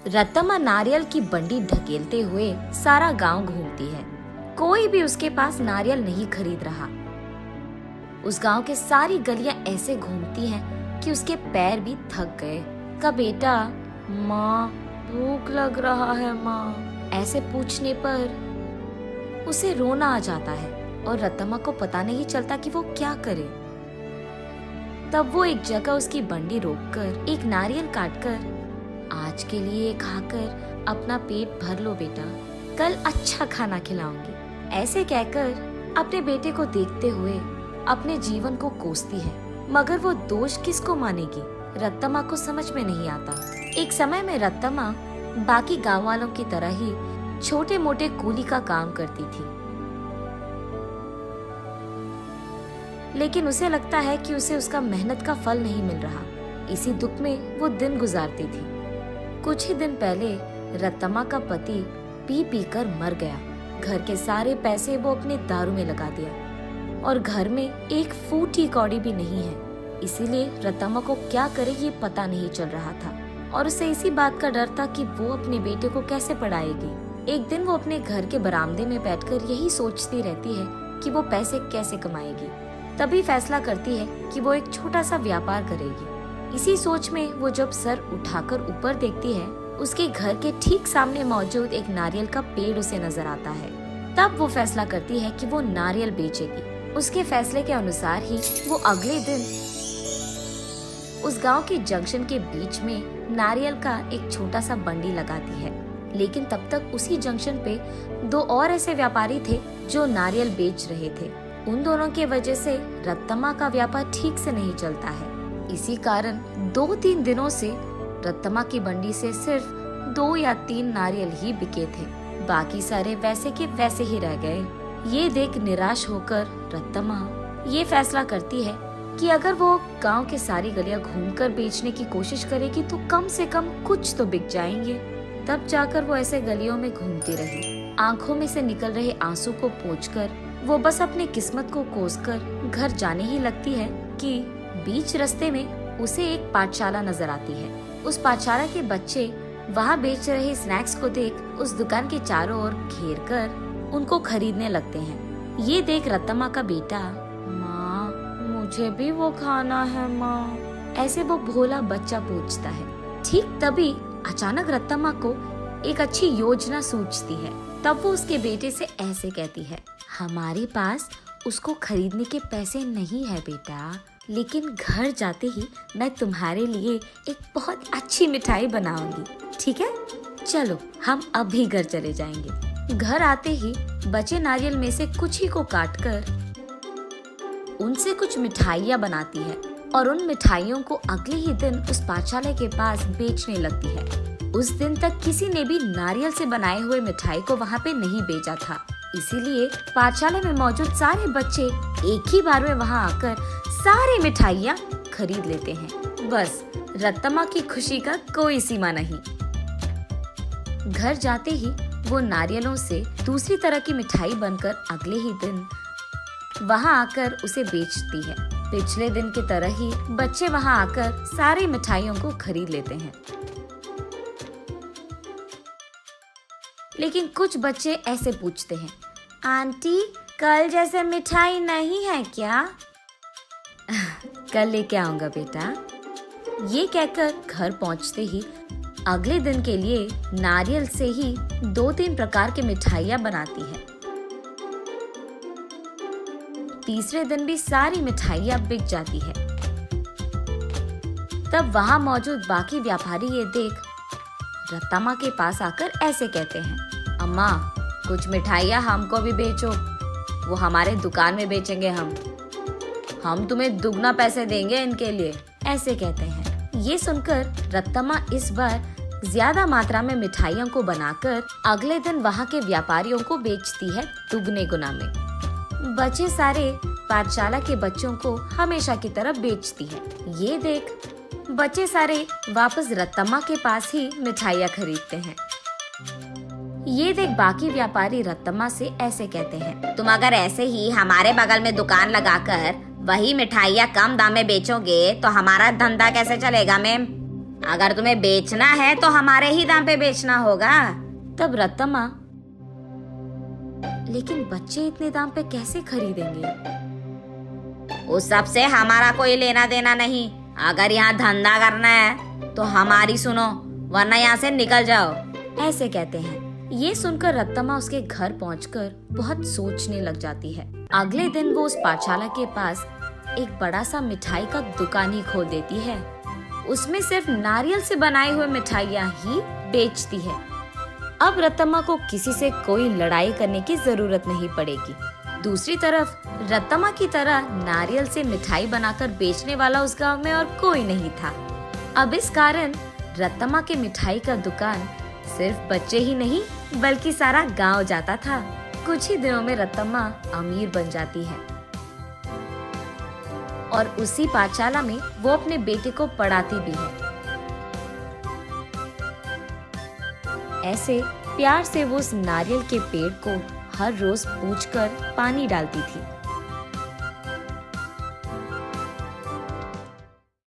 रत्तम्मा नारियल की बंडी ढकेलते हुए सारा गांव घूमती है। कोई भी उसके पास नारियल नहीं खरीद रहा। उस गांव के सारी गलियां ऐसे घूमती हैं कि उसके पैर भी थक गए। का बेटा, माँ भूख लग रहा है माँ, ऐसे पूछने पर उसे रोना आ जाता है और रत्तम्मा को पता नहीं चलता कि वो क्या करे। तब वो एक जगह उसकी बंडी रोककर एक नारियल काटकर, आज के लिए खाकर अपना पेट भर लो बेटा, कल अच्छा खाना खिलाऊंगी, ऐसे कहकर अपने बेटे को देखते हुए अपने जीवन को कोसती है। मगर वो दोष किसको मानेगी, रत्तम्मा को समझ में नहीं आता। एक समय में रत्तम्मा बाकी गांव वालों की तरह ही छोटे मोटे कूली का काम करती थी, लेकिन उसे लगता है कि उसे उसका मेहनत का फल नहीं मिल रहा। इसी दुख में वो दिन गुजारती थी। कुछ ही दिन पहले रत्तम्मा का पति पी पी कर मर गया। घर के सारे पैसे वो अपने दारू में लगा दिया और घर में एक फूटी कौड़ी भी नहीं है। इसीलिए रत्तम्मा को क्या करे ये पता नहीं चल रहा था और उसे इसी बात का डर था कि वो अपने बेटे को कैसे पढ़ाएगी। एक दिन वो अपने घर के बरामदे में बैठकर यही सोचती रहती है कि वो पैसे कैसे कमाएगी। तभी फैसला करती है कि वो एक छोटा सा व्यापार करेगी। इसी सोच में वो जब सर उठाकर ऊपर देखती है, उसके घर के ठीक सामने मौजूद एक नारियल का पेड़ उसे नजर आता है। तब वो फैसला करती है कि वो नारियल बेचेगी। उसके फैसले के अनुसार ही वो अगले दिन उस गांव के जंक्शन के बीच में नारियल का एक छोटा सा बंडी लगाती है। लेकिन तब तक उसी जंक्शन पे दो और ऐसे व्यापारी थे जो नारियल बेच रहे थे। उन दोनों की वजह से रत्तम्मा का व्यापार ठीक से नहीं चलता है। इसी कारण 2-3 दिनों से रत्तम्मा की बंडी से सिर्फ 2 या 3 नारियल ही बिके थे। बाकी सारे वैसे के वैसे ही रह गए। ये देख निराश होकर रत्तम्मा ये फैसला करती है कि अगर वो गांव के सारी गलियां घूमकर बेचने की कोशिश करेगी तो कम से कम कुछ तो बिक जाएंगे। तब जाकर वो ऐसे गलियों में घूमती रही। आंखों में से निकल रहे आंसू को पोंछकर वो बस अपनी किस्मत को कोसकर घर जाने ही लगती है कि बीच रास्ते में उसे एक पाठशाला नजर आती है। उस पाठशाला के बच्चे वहाँ बेच रहे स्नैक्स को देख उस दुकान के चारों ओर घेर कर उनको खरीदने लगते हैं। ये देख रत्तम्मा का बेटा, माँ मुझे भी वो खाना है माँ, ऐसे वो भोला बच्चा पूछता है। ठीक तभी अचानक रत्तम्मा को एक अच्छी योजना सूझती है। तब वो उसके बेटे से ऐसे कहती है, हमारे पास उसको खरीदने के पैसे नहीं है बेटा, लेकिन घर जाते ही मैं तुम्हारे लिए एक बहुत अच्छी मिठाई बनाऊंगी, ठीक है? चलो हम अभी घर चले जाएंगे। घर आते ही बचे नारियल में से कुछ ही को काटकर उनसे कुछ मिठाइयाँ बनाती है और उन मिठाइयों को अगले ही दिन उस पाठशाला के पास बेचने लगती है। उस दिन तक किसी ने भी नारियल से बनाए हुए मिठाई को वहाँ पे नहीं बेचा था, इसीलिए पाठशाला में मौजूद सारे बच्चे एक ही बार में वहाँ आकर सारी मिठाइयाँ खरीद लेते हैं। बस रत्तम्मा की खुशी का कोई सीमा नहीं। घर जाते ही वो नारियलों से दूसरी तरह की मिठाई बनकर अगले ही दिन वहाँ आकर उसे बेचती है। पिछले दिन की तरह ही बच्चे वहाँ आकर सारी मिठाइयों को खरीद लेते हैं। लेकिन कुछ बच्चे ऐसे पूछते हैं, आंटी कल जैसे मिठाई नहीं है क्या? कल लेके आऊंगा बेटा। ये कहकर घर पहुंचते ही अगले दिन के लिए नारियल से ही 2-3 प्रकार की मिठाइयाँ बनाती है। तीसरे दिन भी सारी मिठाइयाँ बिक जाती है। तब वहाँ मौजूद बाकी व्यापारी ये देख रत्तम्मा के पास आकर ऐसे कहते हैं, अम्मा कुछ मिठाइयाँ हमको भी बेचो, वो हमारे दुकान में बेचेंगे हम तुम्हें दुगना पैसे देंगे इनके लिए, ऐसे कहते हैं। ये सुनकर रत्तम्मा इस बार ज्यादा मात्रा में मिठाइयों को बनाकर अगले दिन वहाँ के व्यापारियों को बेचती है दुगने गुना में। बचे सारे पाठशाला के बच्चों को हमेशा की तरह बेचती है। ये देख बच्चे सारे वापस रत्तम्मा के पास ही मिठाइयाँ खरीदते हैं। ये देख बाकी व्यापारी रत्तम्मा से ऐसे कहते हैं, तुम अगर ऐसे ही हमारे बगल में दुकान लगाकर वही मिठाइयाँ कम दाम में बेचोगे तो हमारा धंधा कैसे चलेगा मैम? अगर तुम्हें बेचना है तो हमारे ही दाम पे बेचना होगा। तब रत्तम्मा, लेकिन बच्चे इतने दाम पे कैसे खरीदेंगे? उस सब से हमारा कोई लेना देना नहीं। अगर यहाँ धंधा करना है तो हमारी सुनो, वरना यहाँ से निकल जाओ। ऐसे कहते हैं। ये सुनकर रत्तम्मा उसके घर पहुंचकर बहुत सोचने लग जाती है। अगले दिन वो उस पाठशाला के पास एक बड़ा सा मिठाई का दुकान ही खोल देती है। उसमें सिर्फ नारियल से बनाई हुई मिठाइयाँ ही बेचती है। अब रत्तम्मा को किसी से कोई लड़ाई करने की जरूरत नहीं पड़ेगी। दूसरी तरफ रत्तम्मा की तरह नारियल से मिठाई बनाकर बेचने वाला उस गांव में और कोई नहीं था। अब इस कारण रत्तम्मा के मिठाई का दुकान सिर्फ बच्चे ही नहीं बल्कि सारा गांव जाता था। कुछ ही दिनों में रत्तम्मा अमीर बन जाती है और उसी पाठशाला में वो अपने बेटे को पढ़ाती भी है। ऐसे प्यार से वो उस नारियल के पेड़ को हर रोज पूछकर पानी डालती थी।